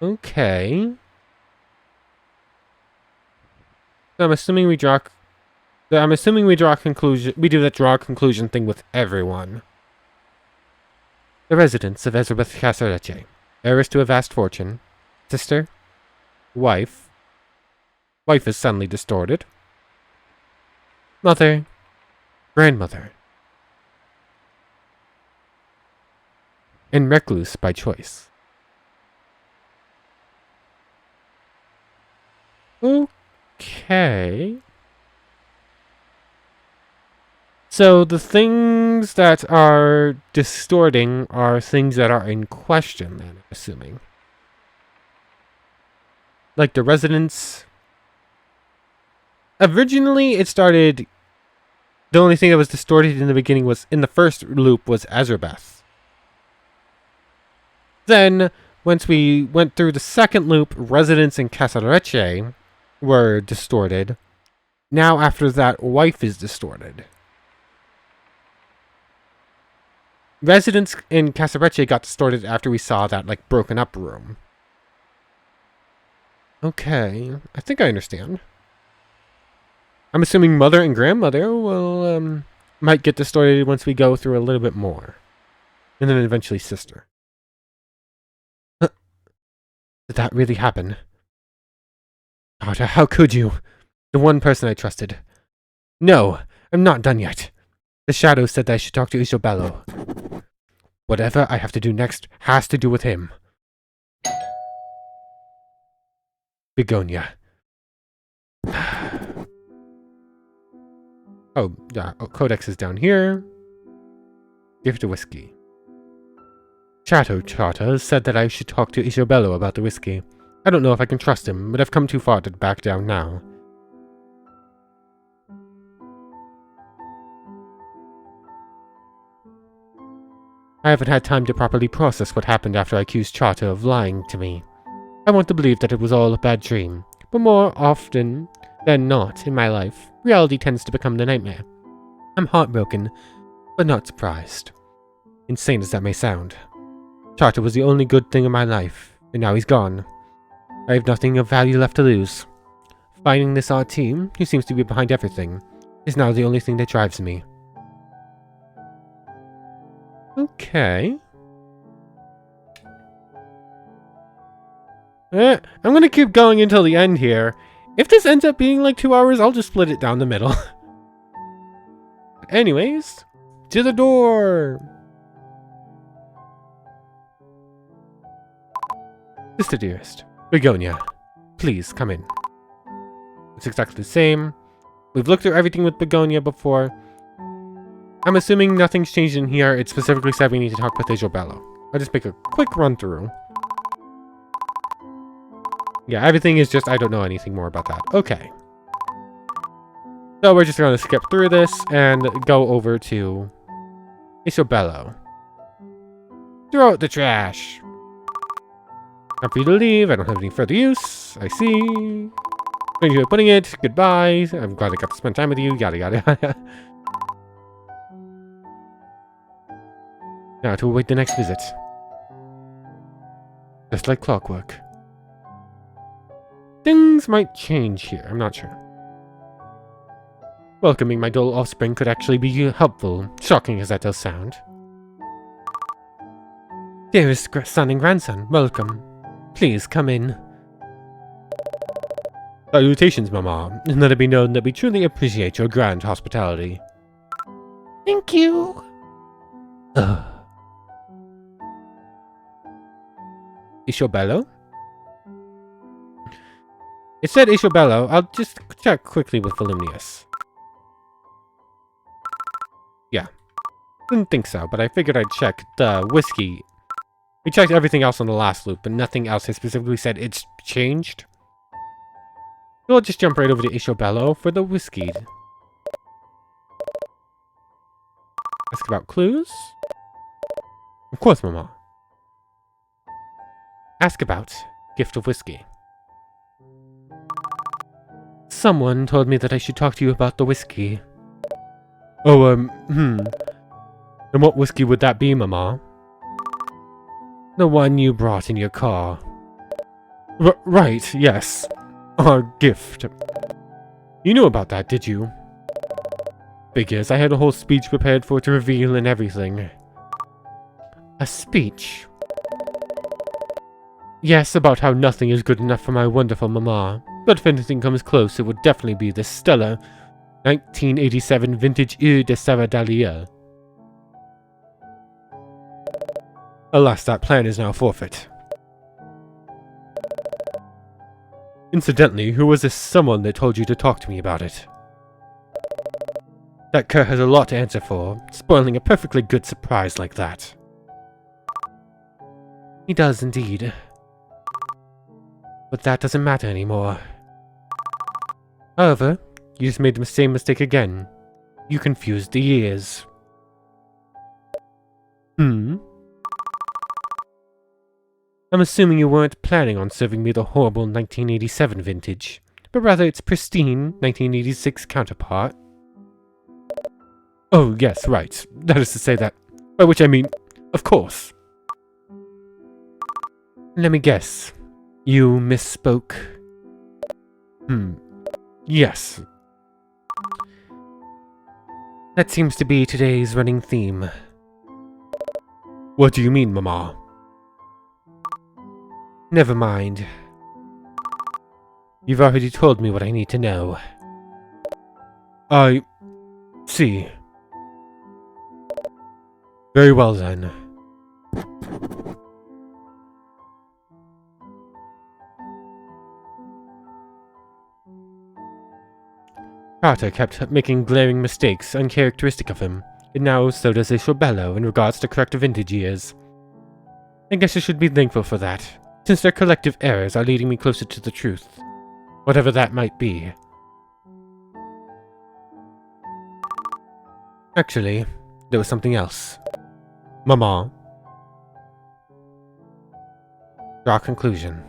Okay. So I'm assuming we draw a conclusion. We do that draw a conclusion thing with everyone. The residents of Ezrebeth Casarece, heiress to a vast fortune, sister, wife. Wife is suddenly distorted. Mother, grandmother, and recluse by choice. Okay. So the things that are distorting are things that are in question, then, I'm assuming. Like the residents. Originally, it started... The only thing that was distorted in the beginning was, in the first loop, was Ezrebeth. Then, once we went through the second loop, residents in Casarece were distorted. Now, after that, wife is distorted. Residents in Casarece got distorted after we saw that, like, broken up room. Okay, I think I understand. I'm assuming mother and grandmother will, might get distorted once we go through a little bit more. And then eventually sister. Did that really happen? Carter, how could you? The one person I trusted. No, I'm not done yet. The shadow said that I should talk to Isobello. Whatever I have to do next has to do with him. Begonia. Oh, yeah, Codex is down here. Gift of whiskey. Chato Chata said that I should talk to Isobello about the whiskey. I don't know if I can trust him, but I've come too far to back down now. I haven't had time to properly process what happened after I accused Chato of lying to me. I want to believe that it was all a bad dream, but more often than not in my life, reality tends to become the nightmare. I'm heartbroken, but not surprised. Insane as that may sound. Chato was the only good thing in my life, and now he's gone. I have nothing of value left to lose. Finding this odd team, who seems to be behind everything, is now the only thing that drives me. Okay. I'm gonna keep going until the end here. If this ends up being like 2 hours, I'll just split it down the middle. Anyways, to the door! Sister dearest, Begonia, please come in. It's exactly the same. We've looked through everything with Begonia before. I'm assuming nothing's changed in here. It specifically said we need to talk with Isobello. I'll just make a quick run through. Yeah, everything is just I don't know anything more about that. Okay. So we're just going to skip through this and go over to Isobello. Throw out the trash. Time for you to leave. I don't have any further use. I see. Thank you for putting it. Goodbye. I'm glad I got to spend time with you. Yada yada yada. Now to await the next visit. Just like clockwork. Things might change here. I'm not sure. Welcoming my dull offspring could actually be helpful, shocking as that does sound. Dearest son and grandson, welcome. Please come in. Salutations, Mama, and let it be known that we truly appreciate your grand hospitality. Thank you. Isobello? It said Isobello. I'll just check quickly with Volumnius. Yeah. Didn't think so, but I figured I'd check the whiskey. We checked everything else on the last loop, but nothing else has specifically said it's changed. So I'll just jump right over to Isobello for the whiskey. Ask about clues? Of course, Mama. Ask about gift of whiskey. Someone told me that I should talk to you about the whiskey. Oh, And what whiskey would that be, Mama? The one you brought in your car. Right, yes. Our gift. You knew about that, did you? Figures, I had a whole speech prepared for it to reveal and everything. A speech? Yes, about how nothing is good enough for my wonderful mama. But if anything comes close, it would definitely be this stellar 1987 vintage Eau de Sarah Dahlia. Alas, that plan is now forfeit. Incidentally, who was this someone that told you to talk to me about it? That cur has a lot to answer for, spoiling a perfectly good surprise like that. He does indeed. But that doesn't matter anymore. However, you just made the same mistake again. You confused the years. I'm assuming you weren't planning on serving me the horrible 1987 vintage, but rather its pristine 1986 counterpart. Oh, yes, right. That is to say that. By which I mean, of course. Let me guess. You misspoke? Yes. That seems to be today's running theme. What do you mean, Mama? Never mind. You've already told me what I need to know. I see. Very well then. Carter kept making glaring mistakes uncharacteristic of him, and now so does Isabello in regards to correct vintage years. I guess I should be thankful for that, since their collective errors are leading me closer to the truth, whatever that might be. Actually, there was something else. Mama. Draw conclusion.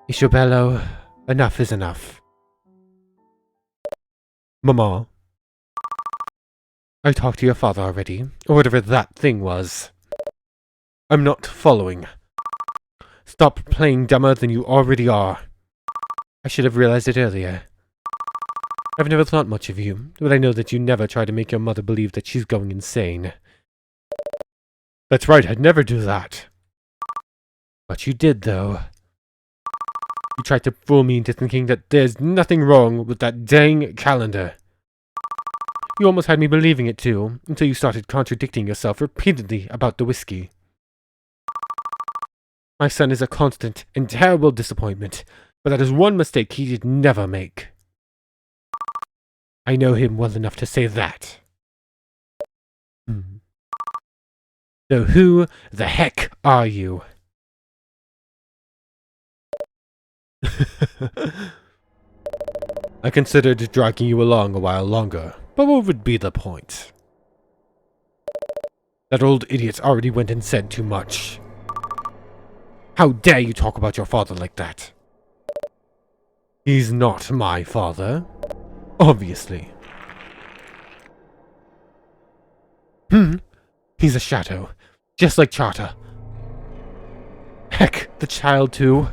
Isabello, enough is enough. Mama. I talked to your father already, or whatever that thing was. I'm not following. Stop playing dumber than you already are. I should have realized it earlier. I've never thought much of you, but I know that you never try to make your mother believe that she's going insane. That's right, I'd never do that. But you did, though. You tried to fool me into thinking that there's nothing wrong with that dang calendar. You almost had me believing it too, until you started contradicting yourself repeatedly about the whiskey. My son is a constant and terrible disappointment, but that is one mistake he did never make. I know him well enough to say that. So who the heck are you? I considered dragging you along a while longer, but what would be the point? That old idiot already went and said too much. How dare you talk about your father like that? He's not my father. Obviously. He's a shadow, just like Charter. Heck, the child too.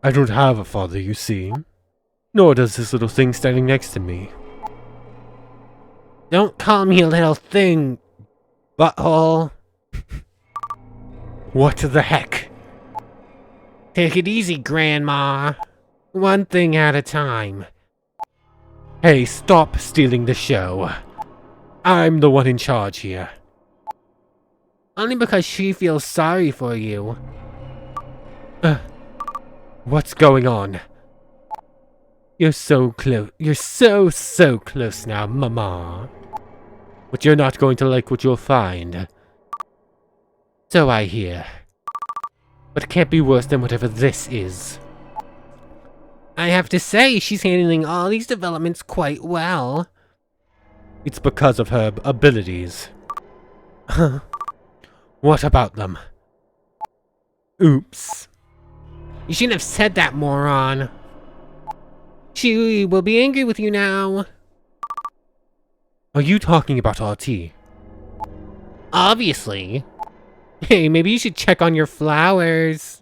I don't have a father, you see. Nor does this little thing standing next to me. Don't call me a little thing, butthole. What the heck? Take it easy, Grandma. One thing at a time. Hey, stop stealing the show. I'm the one in charge here. Only because she feels sorry for you. What's going on? You're so close. You're so close now, Mama. But you're not going to like what you'll find. So I hear. But it can't be worse than whatever this is. I have to say, she's handling all these developments quite well. It's because of her abilities. What about them? Oops. You shouldn't have said that, moron. She will be angry with you now. Are you talking about RT? Obviously. Hey, maybe you should check on your flowers.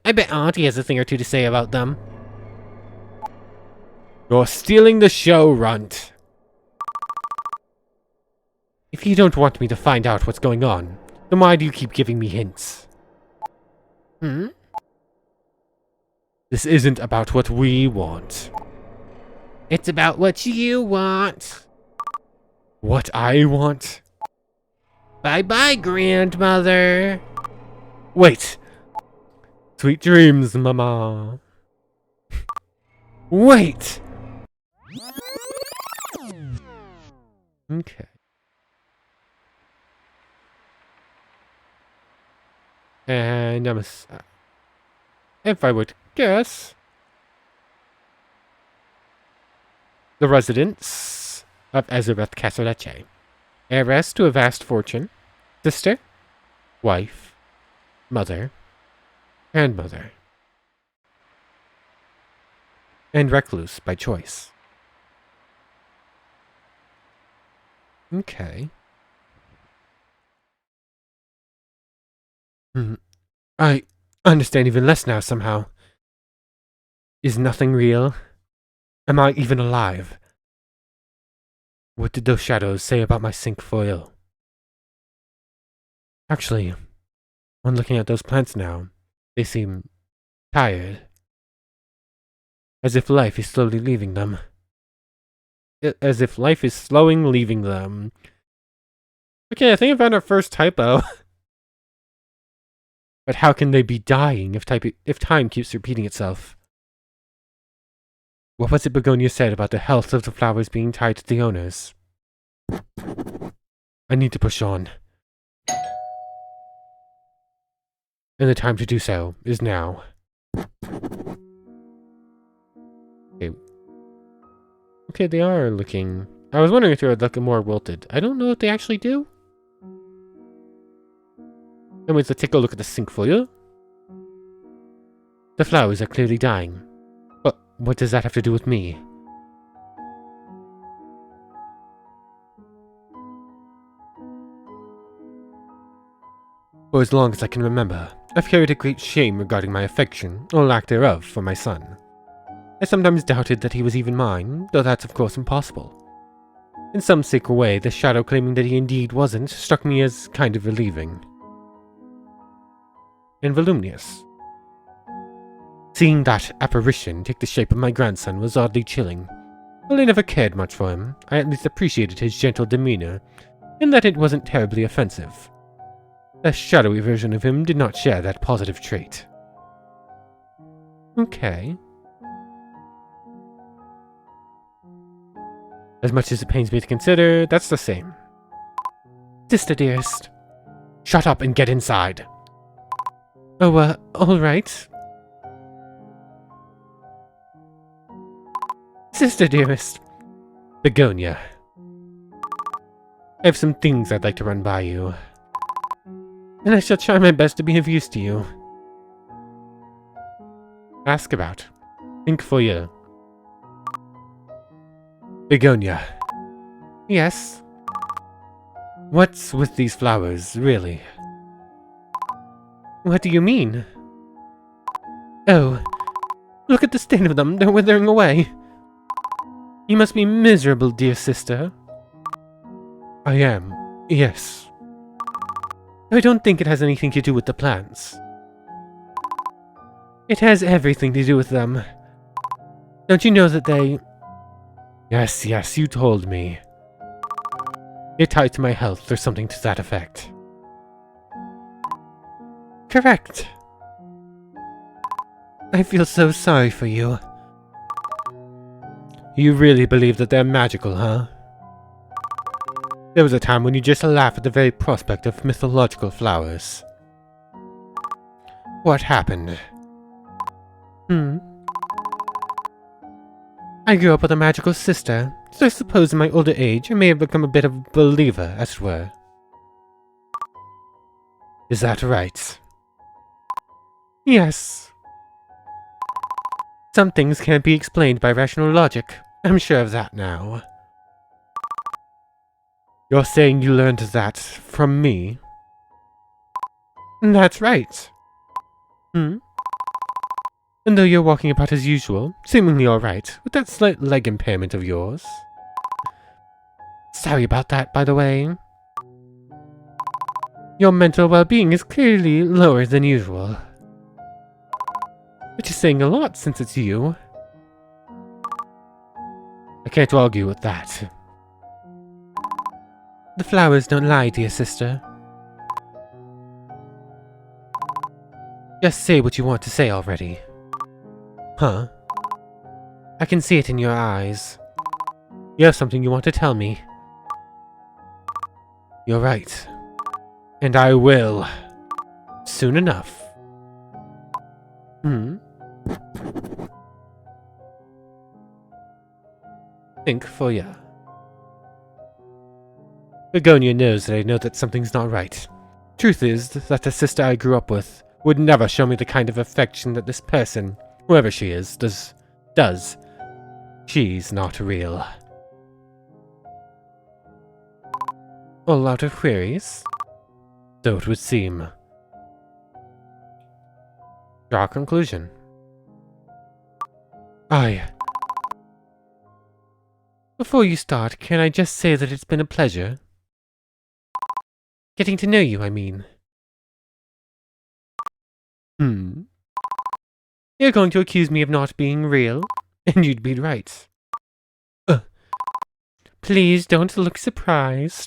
I bet Auntie has a thing or two to say about them. You're stealing the show, Runt. If you don't want me to find out what's going on, then why do you keep giving me hints? This isn't about what we want. It's about what you want. What I want? Bye-bye, grandmother. Wait. Sweet dreams, Mama. Wait! Okay. And if I would guess, the residents of Ezrebeth Castlece, heiress to a vast fortune, sister, wife, mother, grandmother, and recluse by choice. Okay. I understand even less now somehow. Is nothing real? Am I even alive? What did those shadows say about my cinquefoil? Actually, on looking at those plants now, they seem tired. As if life is slowly leaving them. As if life is slowing leaving them. Okay, I think I found our first typo. But how can they be dying if time keeps repeating itself? What was it Begonia said about the health of the flowers being tied to the owners? I need to push on. And the time to do so is now. Okay, they are looking... I was wondering if they would look more wilted. I don't know if they actually do. Anyways, let's take a look at the cinquefoil. The flowers are clearly dying. But what does that have to do with me? For as long as I can remember, I've carried a great shame regarding my affection, or lack thereof, for my son. I sometimes doubted that he was even mine, though that's of course impossible. In some sacred way, the shadow claiming that he indeed wasn't struck me as kind of relieving. And voluminous. Seeing that apparition take the shape of my grandson was oddly chilling. While I never cared much for him, I at least appreciated his gentle demeanor, in that it wasn't terribly offensive. The shadowy version of him did not share that positive trait. Okay. As much as it pains me to consider, that's the same. Sister dearest. Shut up and get inside. Oh, alright. Sister dearest. Begonia. I have some things I'd like to run by you. And I shall try my best to be of use to you. Ask about. Think for you. Begonia. Yes? What's with these flowers, really? What do you mean? Oh, look at the state of them, they're withering away. You must be miserable, dear sister. I am, yes. I don't think it has anything to do with the plants. It has everything to do with them. Don't you know that they... Yes, you told me. They're tied to my health or something to that effect. Correct. I feel so sorry for you. You really believe that they're magical, huh? There was a time when you just laughed at the very prospect of mythological flowers. What happened? I grew up with a magical sister, so I suppose in my older age I may have become a bit of a believer, as it were. Is that right? Yes. Some things can't be explained by rational logic. I'm sure of that now. You're saying you learned that from me? That's right. Hmm? And though you're walking about as usual, seemingly alright, with that slight leg impairment of yours. Sorry about that, by the way. Your mental well-being is clearly lower than usual. Which is saying a lot since it's you. I can't argue with that. The flowers don't lie, dear sister. Just say what you want to say already. Huh? I can see it in your eyes. You have something you want to tell me. You're right. And I will. Soon enough. Think for ya. Begonia knows that I know that something's not right. Truth is that the sister I grew up with would never show me the kind of affection that this person, whoever she is, does. She's not real. All out of queries? So it would seem. Draw a conclusion. Before you start, can I just say that it's been a pleasure? Getting to know you, I mean. You're going to accuse me of not being real? And you'd be right. Please don't look surprised.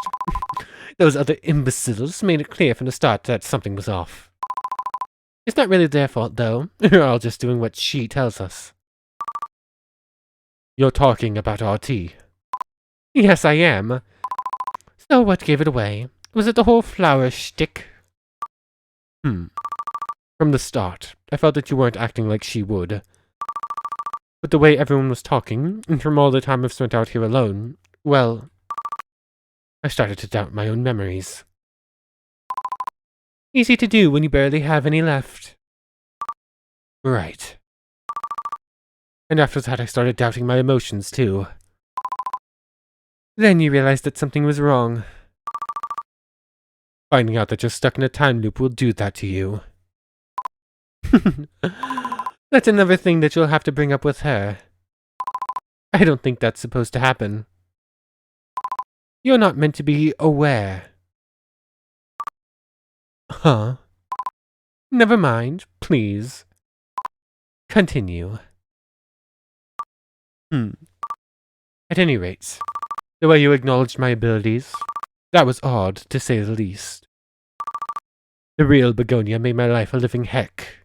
Those other imbeciles made it clear from the start that something was off. It's not really their fault, though. We're all just doing what she tells us. You're talking about RT. Yes, I am. So what gave it away? Was it the whole flower shtick? From the start, I felt that you weren't acting like she would. But the way everyone was talking, and from all the time I've spent out here alone, well, I started to doubt my own memories. Easy to do when you barely have any left. Right. And after that I started doubting my emotions too. Then you realized that something was wrong. Finding out that you're stuck in a time loop will do that to you. That's another thing that you'll have to bring up with her. I don't think that's supposed to happen. You're not meant to be aware. Huh? Never mind, please. Continue. At any rate, the way you acknowledged my abilities, that was odd, to say the least. The real Begonia made my life a living heck.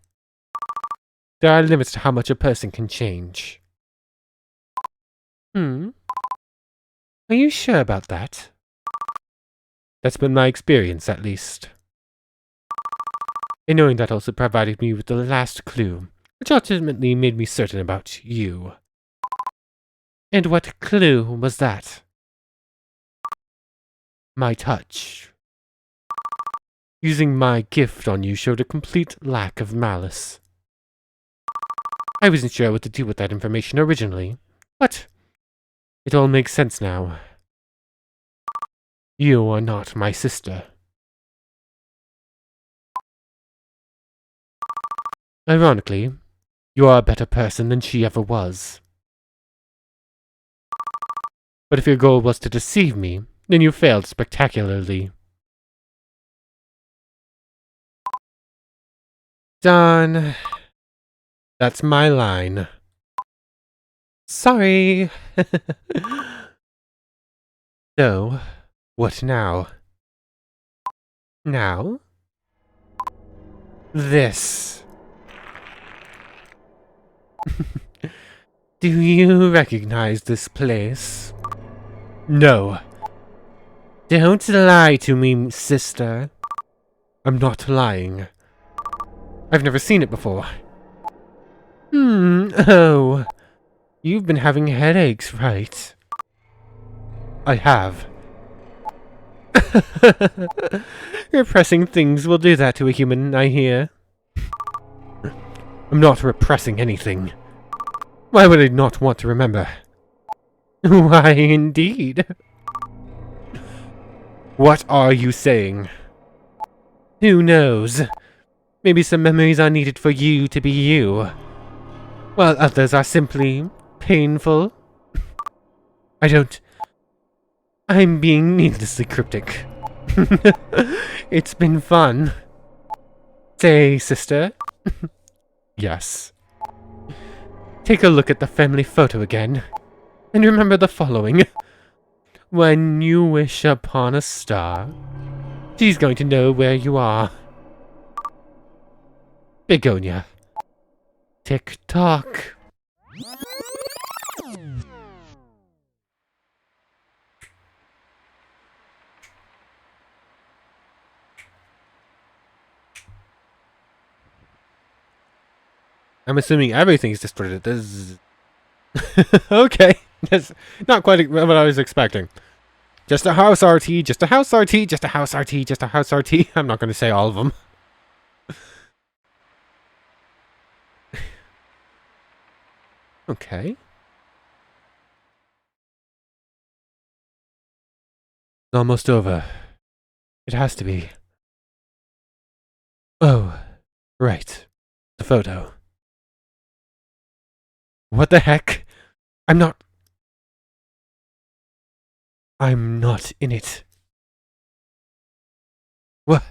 There are limits to how much a person can change. Are you sure about that? That's been my experience, at least. And knowing that also provided me with the last clue, which ultimately made me certain about you. And what clue was that? My touch. Using my gift on you showed a complete lack of malice. I wasn't sure what to do with that information originally, but it all makes sense now. You are not my sister. Ironically, you are a better person than she ever was. But if your goal was to deceive me, then you failed spectacularly. Done. That's my line. Sorry. So, what now? Now? This. Do you recognize this place? No. Don't lie to me, sister. I'm not lying. I've never seen it before. Oh. You've been having headaches, right? I have. Repressing things will do that to a human, I hear. I'm not repressing anything. Why would I not want to remember? Why, indeed. What are you saying? Who knows? Maybe some memories are needed for you to be you, while others are simply painful. I'm being needlessly cryptic. It's been fun. Say, sister. Yes. Take a look at the family photo again, and remember the following. When you wish upon a star, she's going to know where you are. Begonia. Tick-tock. I'm assuming everything's distorted. This okay. That's not quite what I was expecting. Just a house RT, just a house RT, just a house RT, just a house RT. I'm not going to say all of them. Okay. It's almost over. It has to be. Oh, right. The photo. What the heck? I'm not in it. What?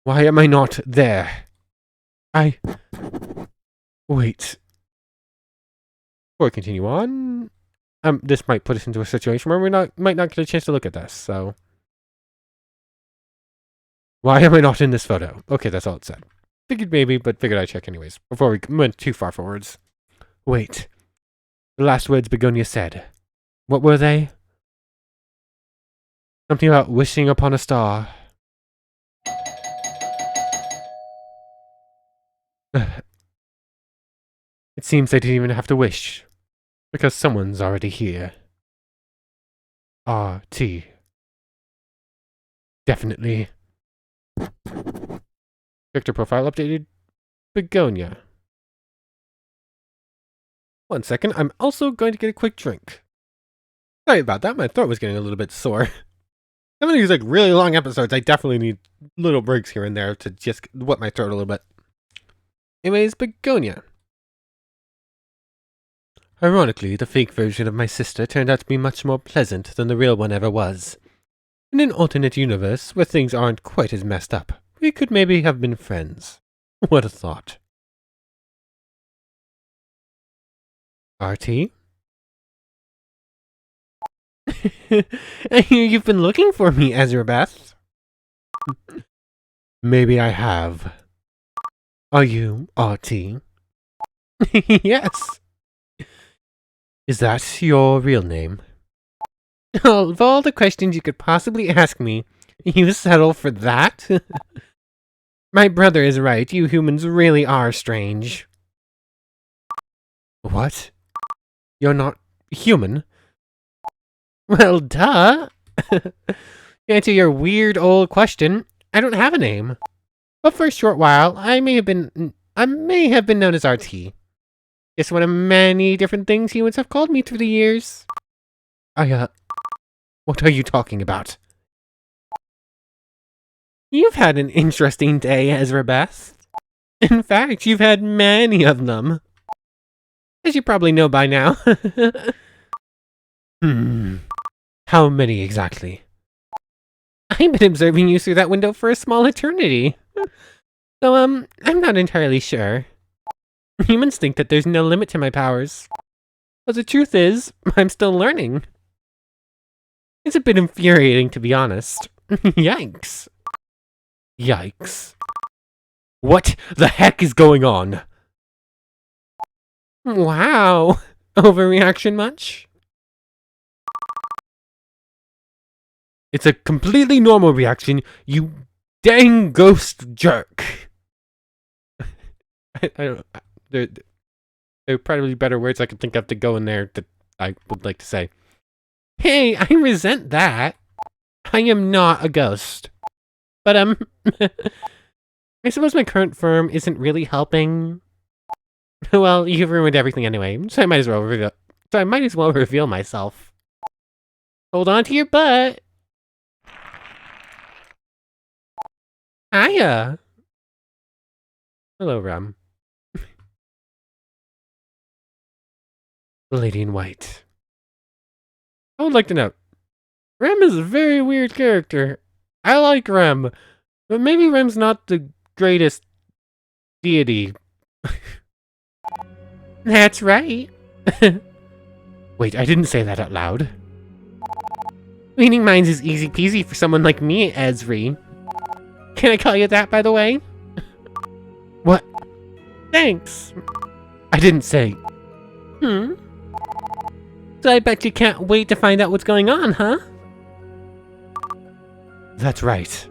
Why am I not there? Wait. Before I continue on, this might put us into a situation where we might not get a chance to look at this, so. Why am I not in this photo? Okay, that's all it said. Figured maybe, but figured I'd check anyways, before we went too far forwards. Wait. The last words Begonia said. What were they? Something about wishing upon a star. It seems I didn't even have to wish, because someone's already here. RT. Definitely. Character profile updated. Begonia. 1 second, I'm also going to get a quick drink. Sorry about that, my throat was getting a little bit sore. Some of these like really long episodes, I definitely need little breaks here and there to just wet my throat a little bit. Anyways, Begonia. Ironically, the fake version of my sister turned out to be much more pleasant than the real one ever was. In an alternate universe, where things aren't quite as messed up, we could maybe have been friends. What a thought. RT? I hear you've been looking for me, Ezrebeth. Maybe I have. Are you RT? Yes. Is that your real name? Of all the questions you could possibly ask me, you settle for that? My brother is right, you humans really are strange. What? You're not human? Well, duh. To answer your weird old question, I don't have a name. But for a short while, I may have been known as RT. Just one of many different things humans have called me through the years. What are you talking about? You've had an interesting day, Ezrebeth. In fact, you've had many of them. As you probably know by now. How many exactly? I've been observing you through that window for a small eternity. So, I'm not entirely sure. Humans think that there's no limit to my powers. But the truth is, I'm still learning. It's a bit infuriating, to be honest. Yikes. Yikes. What the heck is going on? Wow. Overreaction much? It's a completely normal reaction, you dang ghost jerk. I don't know. There are probably better words I could think of to go in there that I would like to say. Hey, I resent that. I am not a ghost. But, I suppose my current firm isn't really helping. Well, you've ruined everything anyway, so I might as well reveal myself. Hold on to your butt. Hiya! Hello, Rem. The Lady in White. I would like to note, Rem is a very weird character. I like Rem, but maybe Rem's not the greatest deity. That's right. Wait, I didn't say that out loud. Reading minds is easy peasy for someone like me, Ezri. Can I call you that, by the way? What? Thanks. I didn't say. So I bet you can't wait to find out what's going on, huh? That's right.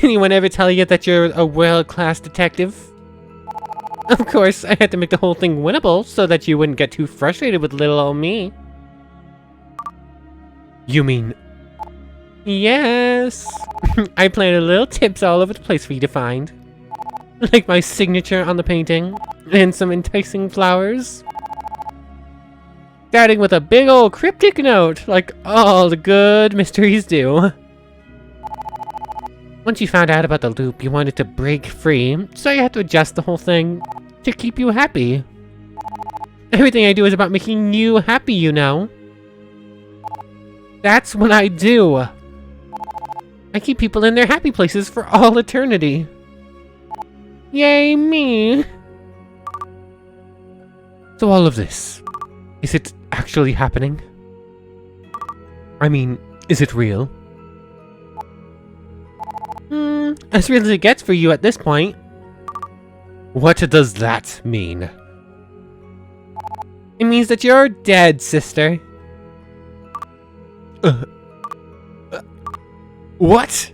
Anyone ever tell you that you're a world-class detective? Of course, I had to make the whole thing winnable so that you wouldn't get too frustrated with little old me. You mean... Yes! I planted little tips all over the place for you to find. Like my signature on the painting, and some enticing flowers. Starting with a big old cryptic note, like all the good mysteries do. Once you found out about the loop, you wanted to break free, so you had to adjust the whole thing to keep you happy. Everything I do is about making you happy, you know. That's what I do. I keep people in their happy places for all eternity. Yay, me! So all of this, is it actually happening? I mean, is it real? As real as it gets for you at this point. What does that mean? It means that you're dead, sister. What?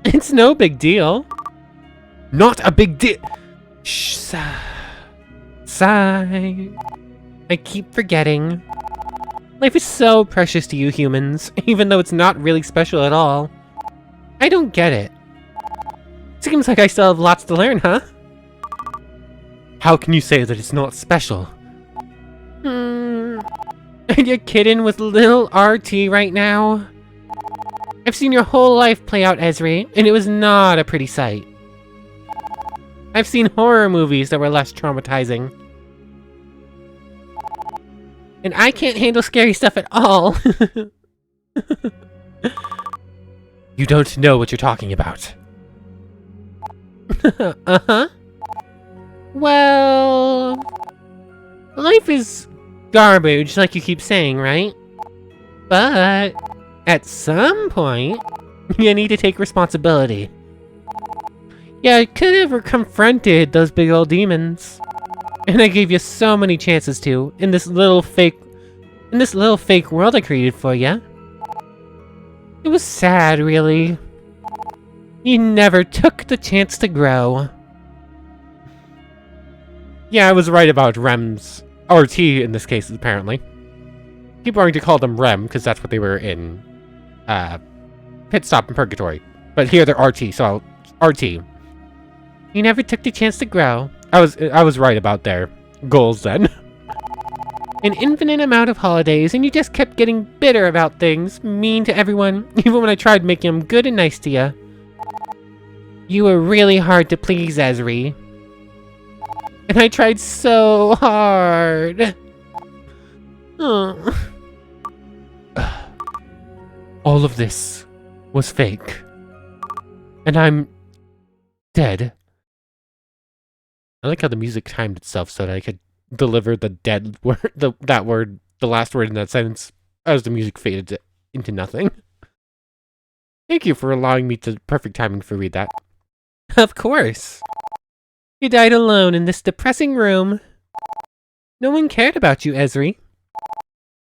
It's no big deal. Not a big deal. Shh, sigh. I keep forgetting. Life is so precious to you humans, even though it's not really special at all. I don't get it. Seems like I still have lots to learn, huh? How can you say that it's not special? Are you kidding with little RT right now? I've seen your whole life play out, Ezri, and it was not a pretty sight. I've seen horror movies that were less traumatizing. And I can't handle scary stuff at all. You don't know what you're talking about. Uh-huh. Well... life is garbage, like you keep saying, right? But... at some point, you need to take responsibility. Yeah, I could have confronted those big old demons. And I gave you so many chances to, in this little fake world I created for you. It was sad, really. You never took the chance to grow. Yeah, I was right about Rem's RT in this case, apparently. People are going to call them Rem, because that's what they were in Pitstop and Purgatory. But here they're RT, so RT. You never took the chance to grow. I was right about their goals then. An infinite amount of holidays, and you just kept getting bitter about things, mean to everyone, even when I tried making them good and nice to you. You were really hard to please, Ezri. And I tried so hard. Oh. All of this was fake. And I'm dead. I like how the music timed itself so that I could deliver the dead word, the last word in that sentence, as the music faded into nothing. Thank you for allowing me to perfect timing for read that. Of course. You died alone in this depressing room. No one cared about you, Ezri.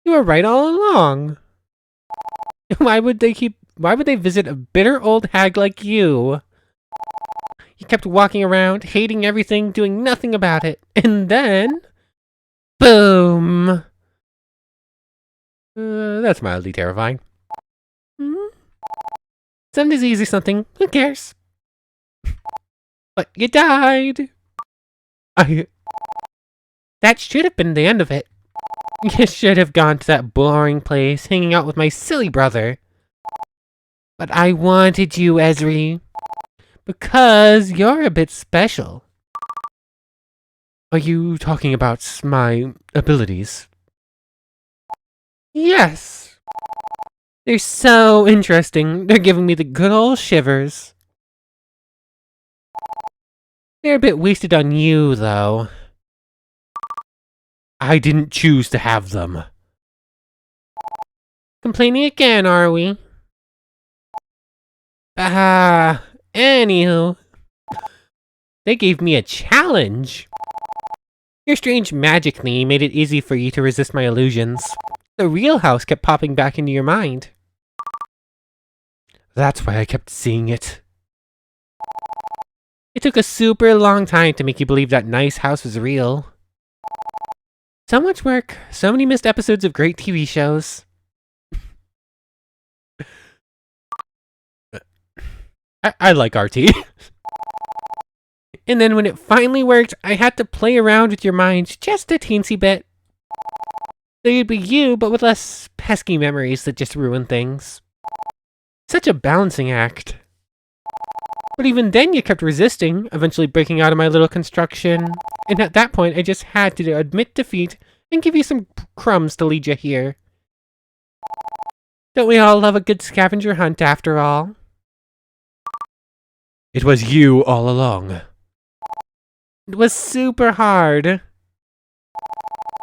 You were right all along. Why would they visit a bitter old hag like you? You kept walking around, hating everything, doing nothing about it. And then... boom! That's mildly terrifying. Some disease or something. Who cares? But you died. That should have been the end of it. You should have gone to that boring place, hanging out with my silly brother. But I wanted you, Ezri. Because you're a bit special. Are you talking about my abilities? Yes. They're so interesting. They're giving me the good old shivers. They're a bit wasted on you, though. I didn't choose to have them. Complaining again, are we? Anywho. They gave me a challenge. Your strange magic thingy made it easy for you to resist my illusions. The real house kept popping back into your mind. That's why I kept seeing it. It took a super long time to make you believe that nice house was real. So much work, so many missed episodes of great TV shows. I like RT. And then when it finally worked, I had to play around with your mind just a teensy bit. So you'd be you, but with less pesky memories that just ruin things. Such a balancing act. But even then you kept resisting, eventually breaking out of my little construction. And at that point, I just had to admit defeat and give you some crumbs to lead you here. Don't we all love a good scavenger hunt after all? It was you all along. It was super hard. I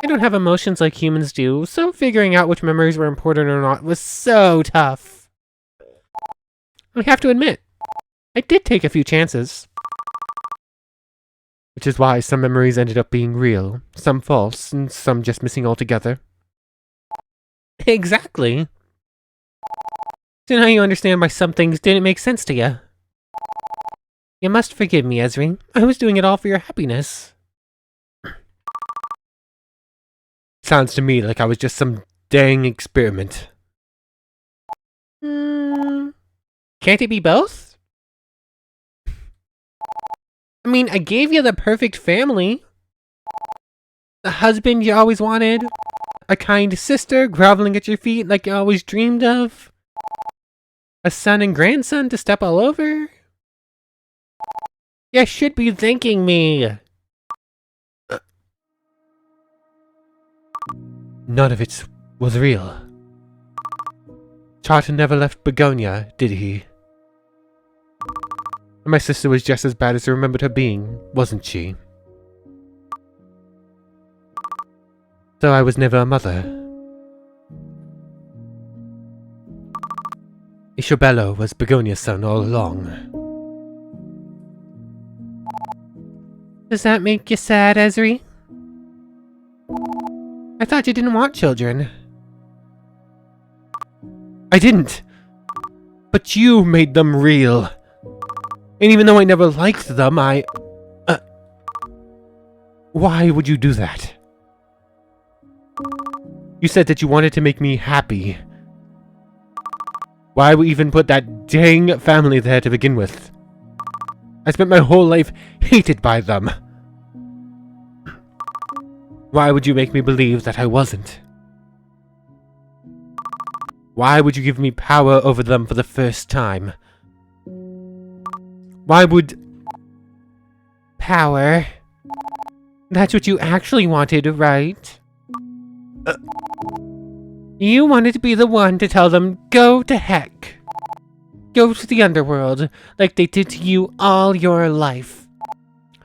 don't have emotions like humans do, so figuring out which memories were important or not was so tough. I have to admit, I did take a few chances. Which is why some memories ended up being real, some false, and some just missing altogether. Exactly. So now you understand why some things didn't make sense to you. You must forgive me, Ezri. I was doing it all for your happiness. Sounds to me like I was just some dang experiment. Can't it be both? I mean, I gave you the perfect family. The husband you always wanted. A kind sister groveling at your feet like you always dreamed of. A son and grandson to step all over. You should be thanking me. None of it was real. Charter never left Begonia, did he? And my sister was just as bad as I remembered her being, wasn't she? So I was never a mother. Isabello was Begonia's son all along. Does that make you sad, Ezri? I thought you didn't want children. I didn't. But you made them real. And even though I never liked them, why would you do that? You said that you wanted to make me happy. Why would you even put that dang family there to begin with? I spent my whole life hated by them. Why would you make me believe that I wasn't? Why would you give me power over them for the first time? Why would... Power? That's what you actually wanted, right? You wanted to be the one to tell them, go to heck. Go to the underworld, like they did to you all your life.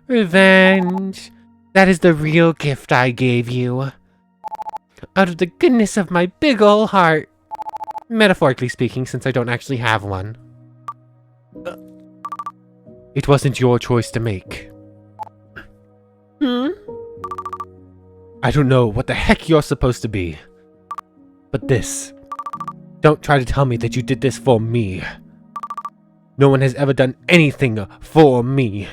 Revenge. That is the real gift I gave you. Out of the goodness of my big ol' heart. Metaphorically speaking, since I don't actually have one. It wasn't your choice to make. I don't know what the heck you're supposed to be. But this. Don't try to tell me that you did this for me. No one has ever done anything for me.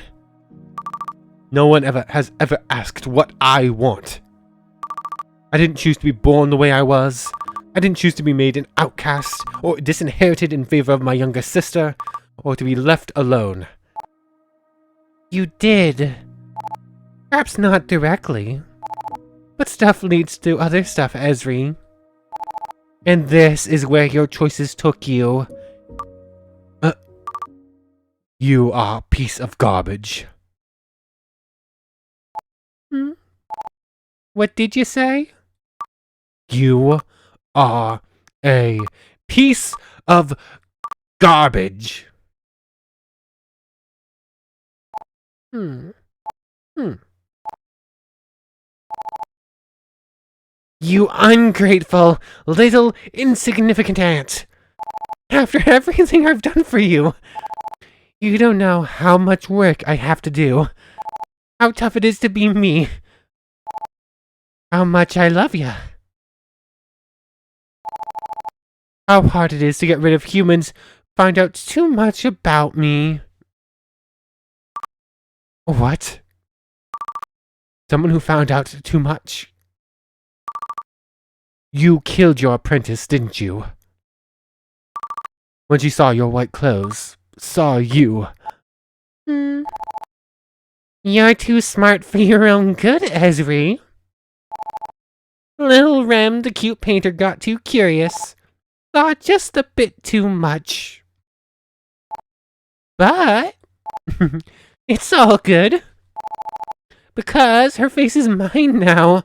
No one has ever asked what I want. I didn't choose to be born the way I was. I didn't choose to be made an outcast, or disinherited in favor of my younger sister, or to be left alone. You did. Perhaps not directly. But stuff leads to other stuff, Ezri. And this is where your choices took you. You are a piece of garbage. What did you say? You are a piece of garbage. You ungrateful, little, insignificant ant. After everything I've done for you, you don't know how much work I have to do. How tough it is to be me. How much I love you. How hard it is to get rid of humans, find out too much about me. What? Someone who found out too much? You killed your apprentice, didn't you? When she saw your white clothes, saw you. You're too smart for your own good, Ezri. Little Rem, the cute painter, got too curious. Thought just a bit too much. But it's all good. Because her face is mine now,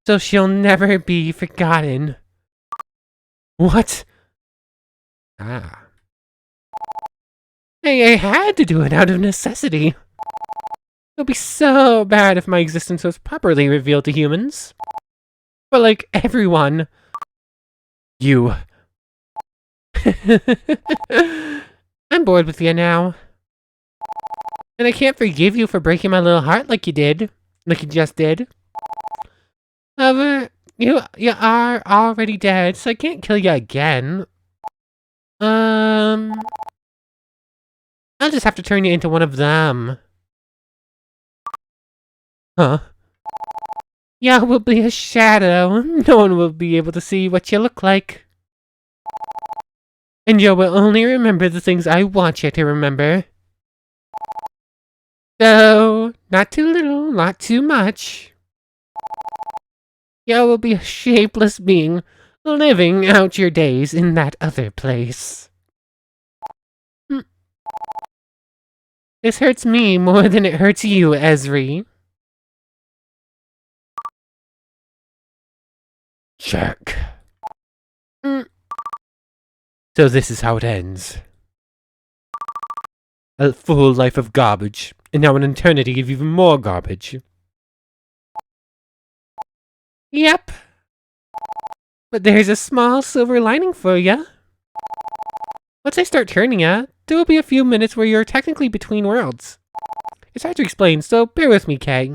so she'll never be forgotten. What? Ah. I had to do it out of necessity. It would be so bad if my existence was properly revealed to humans. But like everyone. You. I'm bored with you now. And I can't forgive you for breaking my little heart like you did. Like you just did. However, you are already dead, so I can't kill you again. I'll just have to turn you into one of them. Huh? Yeah, will be a shadow. No one will be able to see what you look like. And you will only remember the things I want you to remember. So, not too little, not too much. You will be a shapeless being, living out your days in that other place. This hurts me more than it hurts you, Ezri. Jerk. So this is how it ends. A full life of garbage, and now an eternity of even more garbage. Yep. But there's a small silver lining for ya. Once I start turning ya, there will be a few minutes where you're technically between worlds. It's hard to explain, so bear with me, Kay.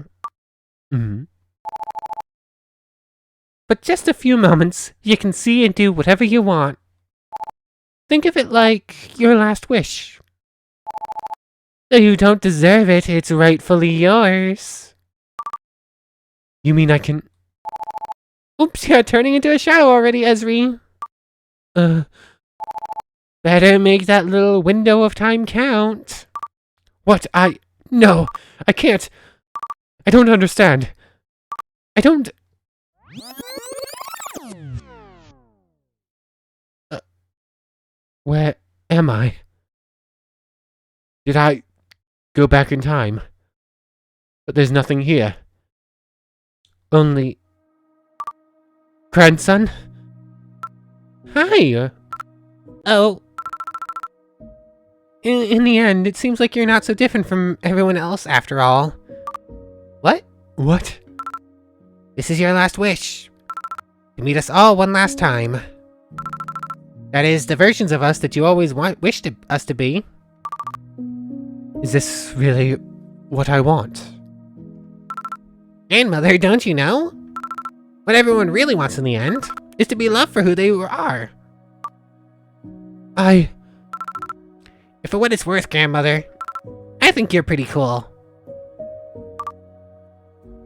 But just a few moments, you can see and do whatever you want. Think of it like your last wish. Though you don't deserve it, it's rightfully yours. You mean I can... Oops, you're turning into a shadow already, Ezri. Better make that little window of time count. What? No, I can't. I don't understand. I don't... Where am I? Did I go back in time? But there's nothing here. Only... Grandson? Hi! Oh. In the end, it seems like you're not so different from everyone else after all. What? What? This is your last wish. To meet us all one last time. That is, the versions of us that you always wished us to be. Is this really what I want? Grandmother, don't you know? What everyone really wants in the end is to be loved for who they are. For what it's worth, Grandmother, I think you're pretty cool.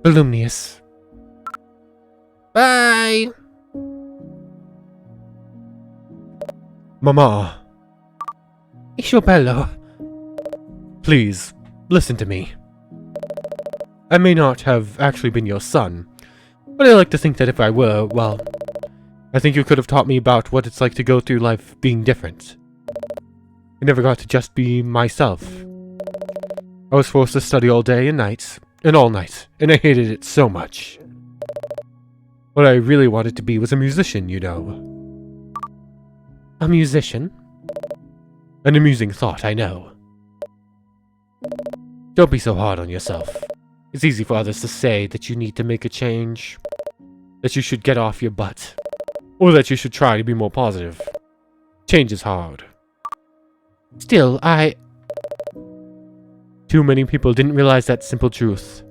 Illumius. Bye! Mama. Isabella. Please, listen to me. I may not have actually been your son, but I like to think that if I were, well, I think you could have taught me about what it's like to go through life being different. I never got to just be myself. I was forced to study all day and night, and all night, and I hated it so much. What I really wanted to be was a musician, you know. A musician? An amusing thought, I know. Don't be so hard on yourself. It's easy for others to say that you need to make a change, that you should get off your butt, or that you should try to be more positive. Change is hard. Still, Too many people didn't realize that simple truth,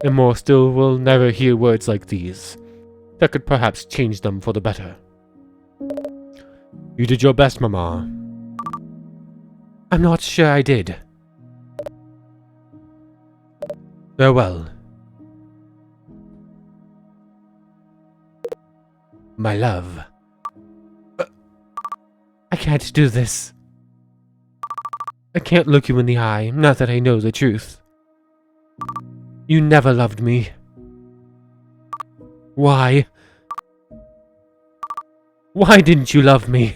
and more still will never hear words like these, that could perhaps change them for the better. You did your best, Mama. I'm not sure I did. Farewell. My love. I can't do this. I can't look you in the eye, not that I know the truth. You never loved me. Why? Why didn't you love me?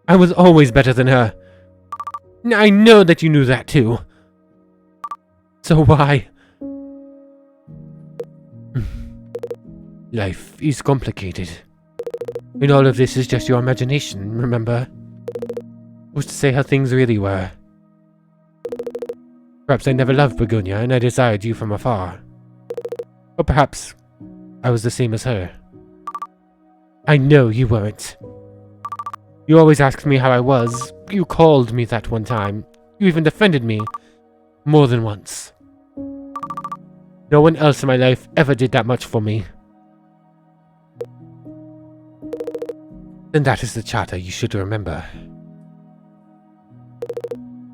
I was always better than her. I know that you knew that too. So why? Life is complicated. And all of this is just your imagination, remember? Who's to say how things really were? Perhaps I never loved Begonia and I desired you from afar. Or perhaps I was the same as her. I know you weren't. You always asked me how I was. You called me that one time. You even defended me. More than once. No one else in my life ever did that much for me. And that is the charter you should remember.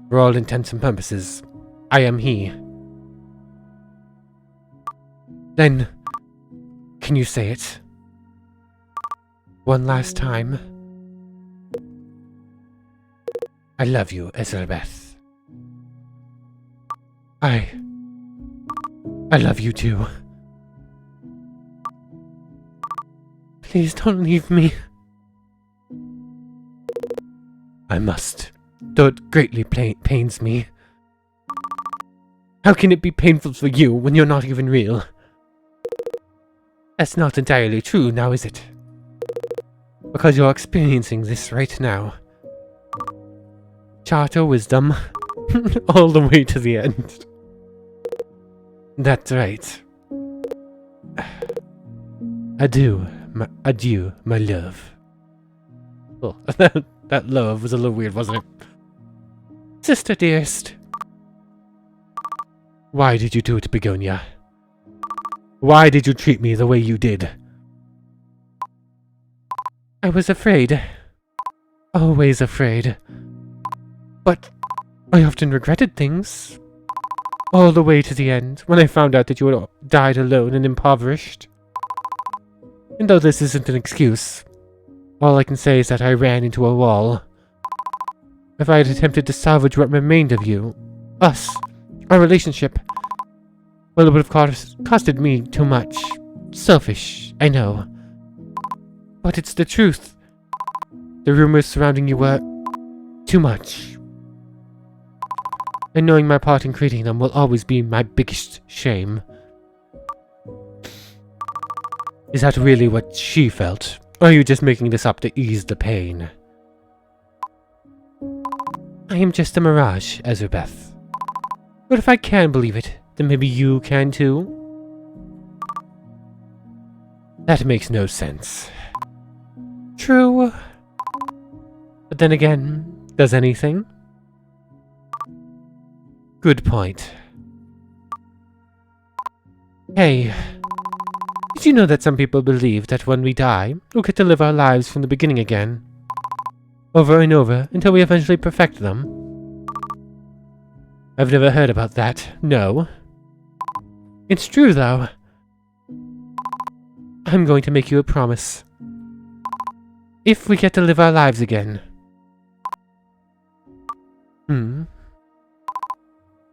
For all intents and purposes, I am he. Then, can you say it? One last time. I love you, Ezrebeth. I love you too. Please don't leave me. I must, though it greatly pains me. How can it be painful for you when you're not even real? That's not entirely true, now is it? Because you're experiencing this right now. Charter wisdom, all the way to the end. That's right. Adieu, my love. Oh, that love was a little weird, wasn't it? Sister dearest. Why did you do it, Begonia? Why did you treat me the way you did? I was afraid. Always afraid. But I often regretted things. All the way to the end, when I found out that you had died alone and impoverished. And though this isn't an excuse, all I can say is that I ran into a wall. If I had attempted to salvage what remained of you, us, our relationship, well, it would have costed me too much. Selfish, I know. But it's the truth. The rumors surrounding you were too much. And knowing my part in creating them will always be my biggest shame. Is that really what she felt? Or are you just making this up to ease the pain? I am just a mirage, Ezrebeth. But if I can believe it, then maybe you can too? That makes no sense. True. But then again, does anything? Good point. Hey, did you know that some people believe that when we die, we'll get to live our lives from the beginning again? Over and over, until we eventually perfect them? I've never heard about that, no. It's true, though. I'm going to make you a promise. If we get to live our lives again.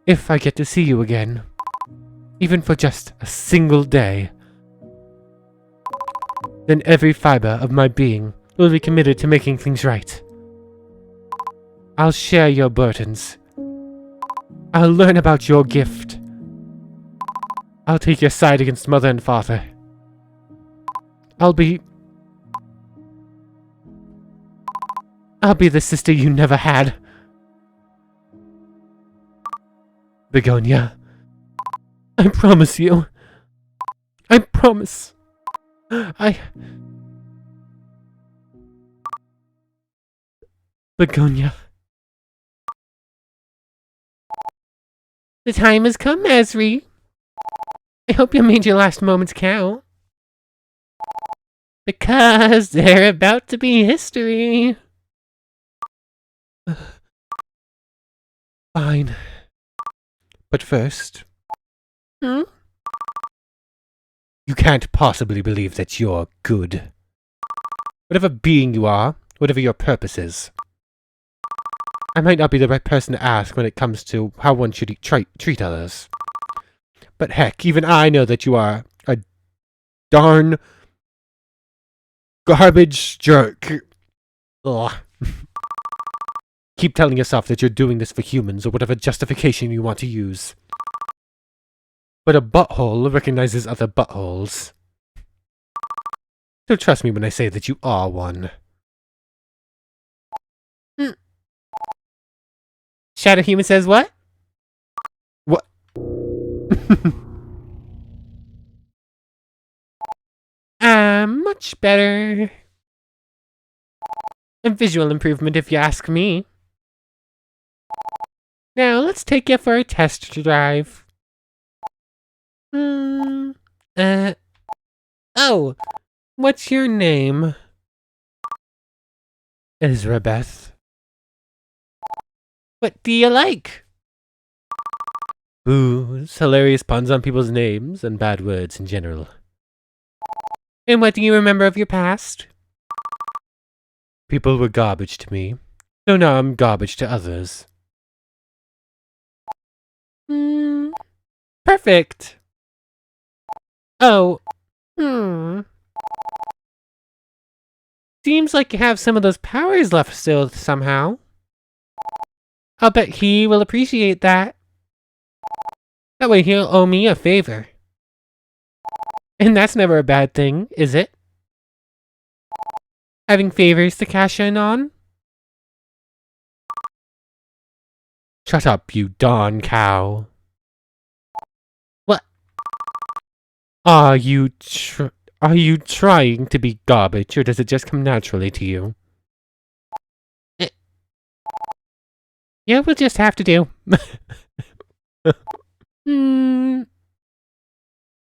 If I get to see you again. Even for just a single day. Then every fiber of my being will be committed to making things right. I'll share your burdens. I'll learn about your gift. I'll take your side against mother and father. I'll be the sister you never had. Begonia. I promise you. I promise. Begonia. The time has come, Ezri. I hope you made your last moments count. Because they're about to be history. Fine. But first... You can't possibly believe that you're good. Whatever being you are, whatever your purpose is. I might not be the right person to ask when it comes to how one should treat others. But heck, even I know that you are a darn garbage jerk. Ugh. Keep telling yourself that you're doing this for humans or whatever justification you want to use. But a butthole recognizes other buttholes. So trust me when I say that you are one. Shadow Human says what? What? Much better. A visual improvement if you ask me. Now let's take you for a test drive. Oh, what's your name? Ezrebeth. What do you like? Booze, hilarious puns on people's names, and bad words in general. And what do you remember of your past? People were garbage to me, so now I'm garbage to others. Perfect. Oh, Seems like you have some of those powers left still somehow. I'll bet he will appreciate that. That way he'll owe me a favor. And that's never a bad thing, is it? Having favors to cash in on? Shut up, you darn cow. What? Are you trying to be garbage, or does it just come naturally to you? Yeah, we'll just have to do.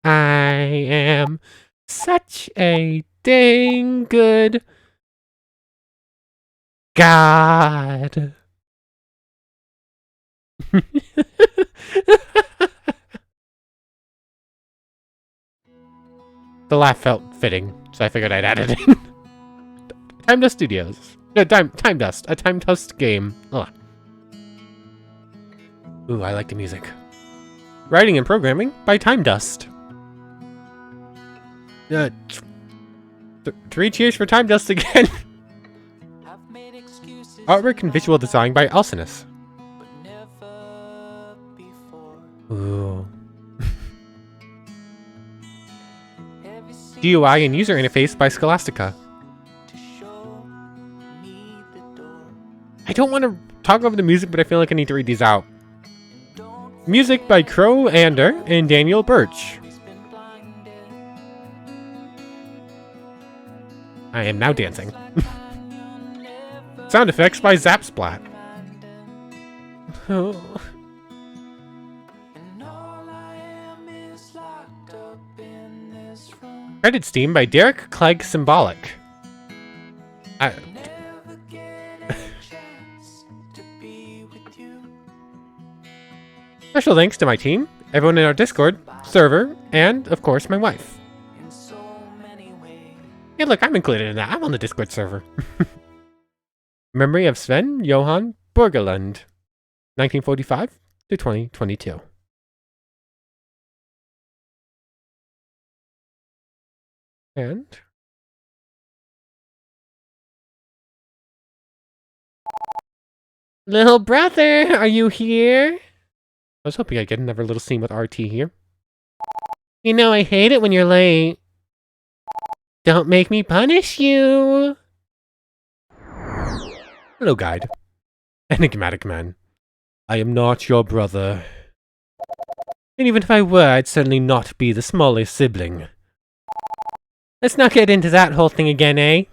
I am such a dang good God. The laugh felt fitting, so I figured I'd add it in. Tymedust Studios. No, Tymedust. A Tymedust game. Ugh. Ooh, I like the music. Writing and programming by Tymedust. 3 cheers for Tymedust again. Artwork and visual design by Alcinous. Ooh. GUI and user interface by Scholastica. I don't want to talk over the music, but I feel like I need to read these out. Music by Crow Ander and Daniel Birch. I am now dancing. Sound effects by Zapsplat. Oh. Credits theme by Derek Clegg Symbolic. Special thanks to my team, everyone in our Discord, server, and, of course, my wife. Hey, look, I'm included in that. I'm on the Discord server. Memory of Sven Johan Borgerlund, 1945 to 2022. And... little brother, are you here? I was hoping I'd get another little scene with RT here. You know, I hate it when you're late. Don't make me punish you! Hello, guide. Enigmatic man. I am not your brother. And even if I were, I'd certainly not be the smallest sibling. Let's not get into that whole thing again, eh?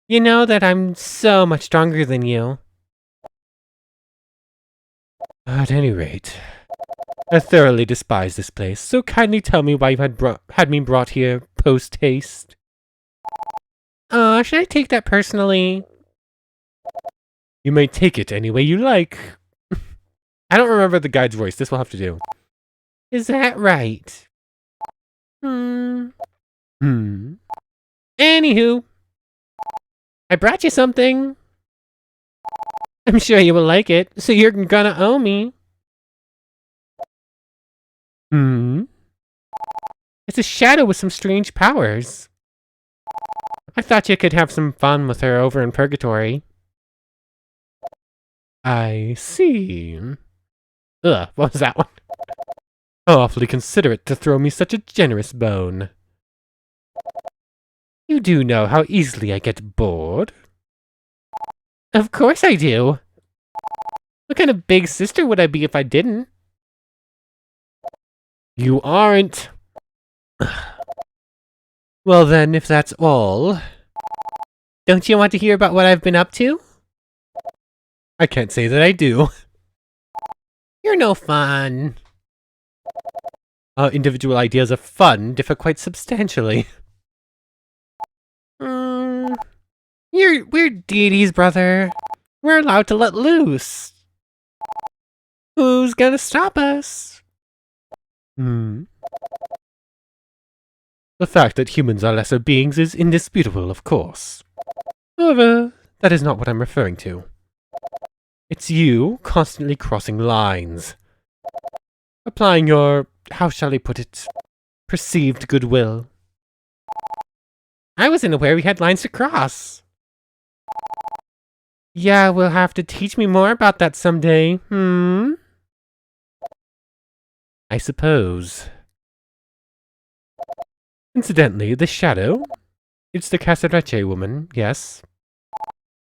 You know that I'm so much stronger than you. At any rate, I thoroughly despise this place, so kindly tell me why you had me brought here post-haste. Should I take that personally? You may take it any way you like. I don't remember the guide's voice. This will have to do. Is that right? Anywho, I brought you something. I'm sure you will like it, so you're gonna owe me. It's a shadow with some strange powers. I thought you could have some fun with her over in Purgatory. I see. Ugh, what was that one? How awfully considerate to throw me such a generous bone. You do know how easily I get bored. Of course I do. What kind of big sister would I be if I didn't? You aren't. Well then, if that's all... Don't you want to hear about what I've been up to? I can't say that I do. You're no fun. Our individual ideas of fun differ quite substantially. We're deities, brother. We're allowed to let loose. Who's gonna stop us? The fact that humans are lesser beings is indisputable, of course. However, that is not what I'm referring to. It's you constantly crossing lines. Applying your, how shall I put it, perceived goodwill. I wasn't aware we had lines to cross. Yeah, we'll have to teach me more about that someday, I suppose. Incidentally, the shadow? It's the Casareche woman, yes.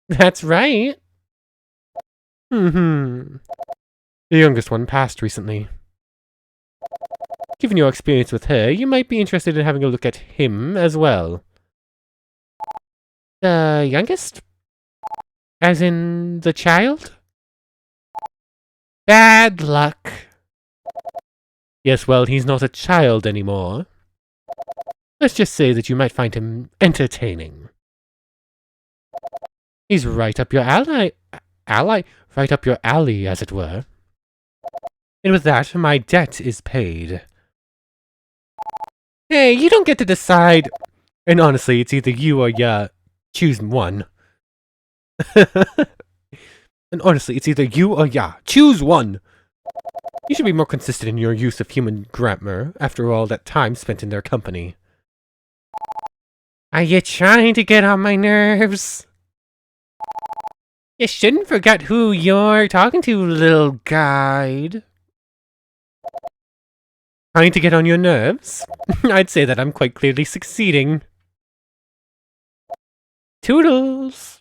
That's right. The youngest one passed recently. Given your experience with her, you might be interested in having a look at him as well. The youngest? As in the child? Bad luck. Yes, well, he's not a child anymore. Let's just say that you might find him entertaining. He's right up your alley, right up your alley, as it were. And with that, my debt is paid. Hey, you don't get to decide. And honestly, it's either you or ya. Choose one. And honestly, it's either you or ya. Choose one! You should be more consistent in your use of human grammar, after all that time spent in their company. Are you trying to get on my nerves? You shouldn't forget who you're talking to, little guide. Trying to get on your nerves? I'd say that I'm quite clearly succeeding. Toodles!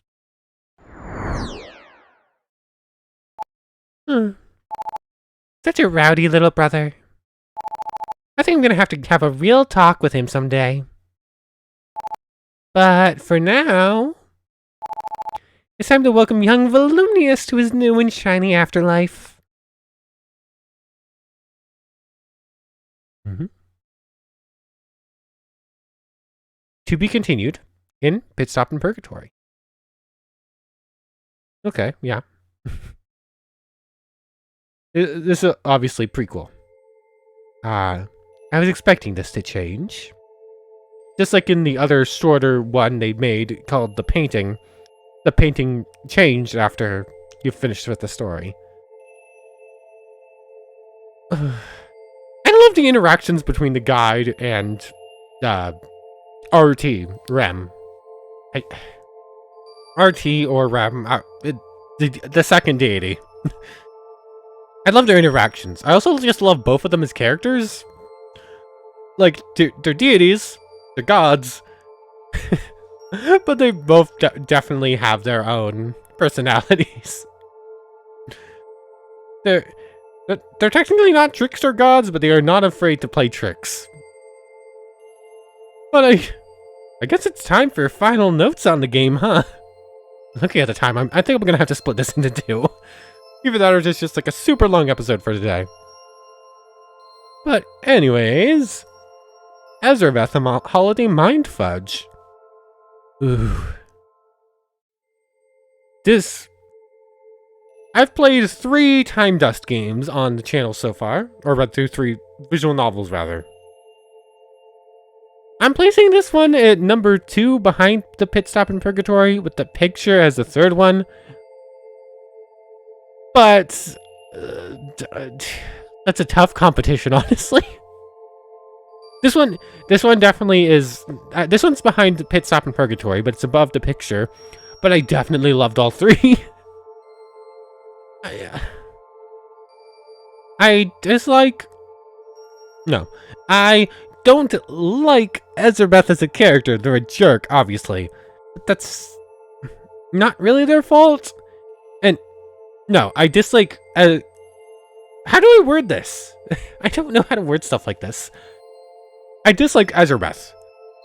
Such a rowdy little brother. I think I'm gonna have to have a real talk with him someday. But for now, it's time to welcome young Volumnius to his new and shiny afterlife. To be continued in Pitstop and Purgatory. Okay, yeah. This is obviously prequel. I was expecting this to change. Just like in the other shorter one they made called The Painting. The painting changed after you finished with the story. I love the interactions between the guide and RT, Rem. RT or Rem, the second deity. I love their interactions. I also just love both of them as characters. Like, they're deities, they're gods, but they both definitely have their own personalities. They're technically not trickster gods, but they are not afraid to play tricks. But I guess it's time for final notes on the game, huh? Looking at the time, I think I'm gonna have to split this into two. Either that or just like a super long episode for today. But anyways, Ezrebeth, Holiday Mindfudge. Ooh. I've played 3 Tymedust games on the channel so far, or read through 3 visual novels, rather. I'm placing this one at number 2 behind The Pitstop and Purgatory, with The Picture as the 3rd one. But that's a tough competition, honestly. This one definitely is. This one's behind The Pitstop and Purgatory, but it's above The Picture. But I definitely loved all 3. I dislike. No, I don't like Ezrebeth as a character. They're a jerk, obviously. But that's not really their fault. And no, I dislike. How do I word this? I don't know how to word stuff like this. I dislike Ezrebeth.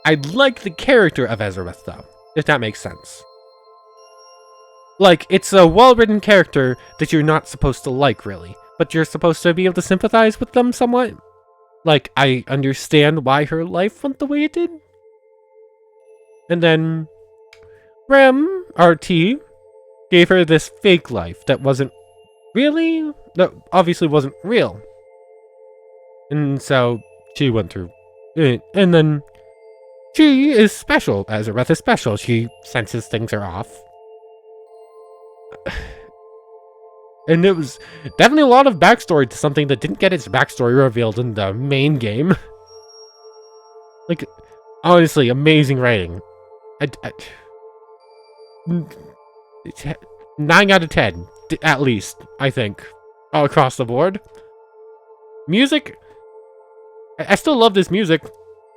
I like the character of Ezrebeth, though, if that makes sense. Like, it's a well-written character that you're not supposed to like, really. But you're supposed to be able to sympathize with them somewhat. Like, I understand why her life went the way it did. And then Rem, RT, gave her this fake life that wasn't really... that obviously wasn't real. And so she went through it. And then she is special. Ezrebeth is special. She senses things are off. And it was definitely a lot of backstory to something that didn't get its backstory revealed in the main game. Like, honestly, amazing writing. 9 out of 10, at least, I think, all across the board. Music, I still love this music.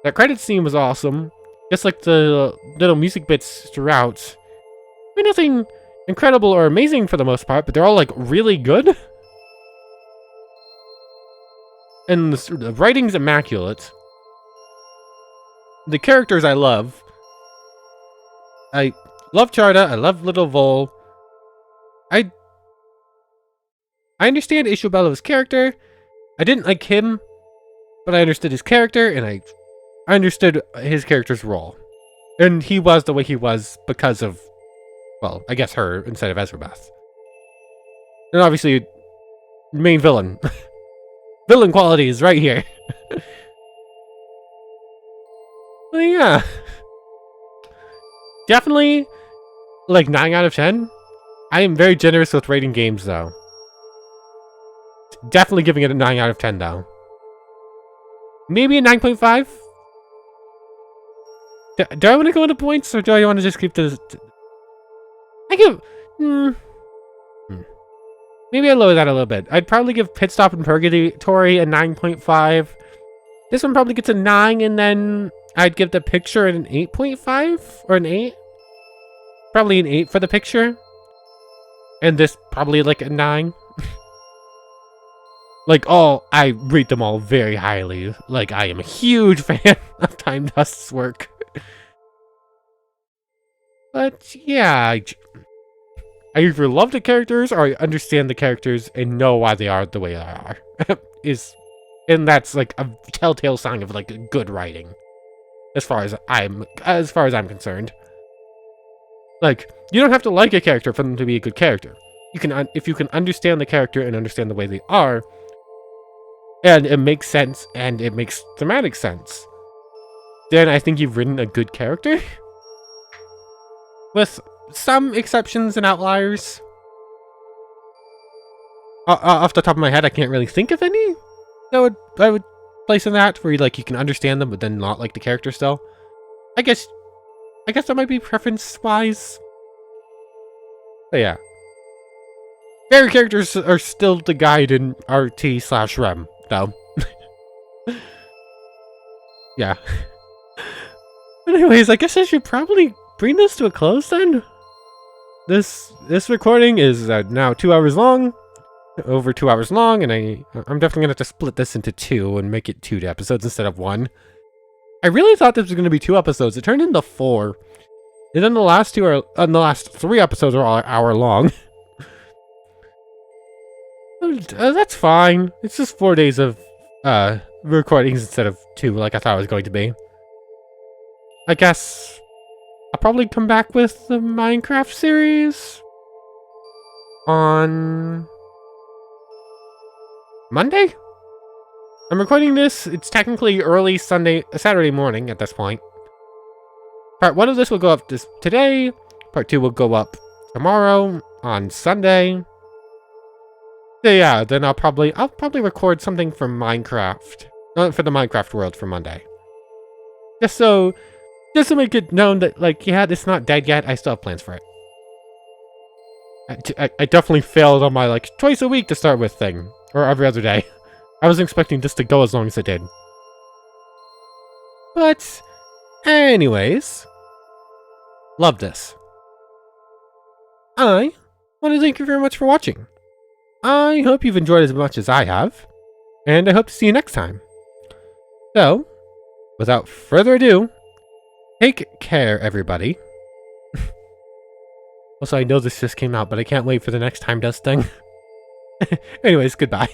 That credit scene was awesome. Just like the little music bits throughout. I mean, nothing incredible or amazing for the most part, but they're all, like, really good. And the writing's immaculate. The characters I love. I love Charda, I love Little Vol. I understand Ishubella's character. I didn't like him, but I understood his character, and I understood his character's role. And he was the way he was because of, well, I guess her instead of Ezrebeth. And obviously, main villain. Villain qualities right here. But yeah. Definitely, like, 9 out of 10. I am very generous with rating games, though. Definitely giving it a 9 out of 10, though. Maybe a 9.5? Do I want to go into points, or do I want to just keep this? I give... Maybe I lower that a little bit. I'd probably give Pitstop and Purgatory a 9.5. This one probably gets a 9, and then I'd give The Picture an 8.5? Or an 8? Probably an 8 for The Picture. And this probably like a 9. Like, I rate them all very highly. Like, I am a huge fan of Tymedust's work. But, yeah, I either love the characters or I understand the characters and know why they are the way they are. And that's like a telltale sign of like good writing. As far as I'm concerned. Like, you don't have to like a character for them to be a good character. You can if you can understand the character and understand the way they are, and it makes sense and it makes thematic sense, then I think you've written a good character. With some exceptions and outliers. Off the top of my head, I can't really think of any that I would place in that, where you can understand them but then not like the character still. I guess that might be preference-wise. But yeah. Fairy characters are still the guide in RT/REM, though. Yeah. But anyways, I guess I should probably bring this to a close then. This recording is now 2 hours long. Over 2 hours long, and I'm definitely gonna have to split this into 2 and make it 2 episodes instead of 1. I really thought this was gonna be 2 episodes. It turned into 4. And then the last 3 episodes are all an hour long. That's fine. It's just 4 days of recordings instead of 2, like I thought it was going to be. I guess I'll probably come back with the Minecraft series on Monday? I'm recording this. It's technically early Saturday morning at this point. Part 1 of this will go up today. Part 2 will go up tomorrow on Sunday. So yeah, then I'll probably record something for Minecraft, for the Minecraft world for Monday. Just to make it known that, like, yeah, it's not dead yet. I still have plans for it. I definitely failed on my, like, twice a week to start with thing. Or every other day. I wasn't expecting this to go as long as it did. But, anyways. Love this. I want to thank you very much for watching. I hope you've enjoyed as much as I have. And I hope to see you next time. So, without further ado, take care, everybody. Also, I know this just came out, but I can't wait for the next Tymedust thing. Anyways, goodbye.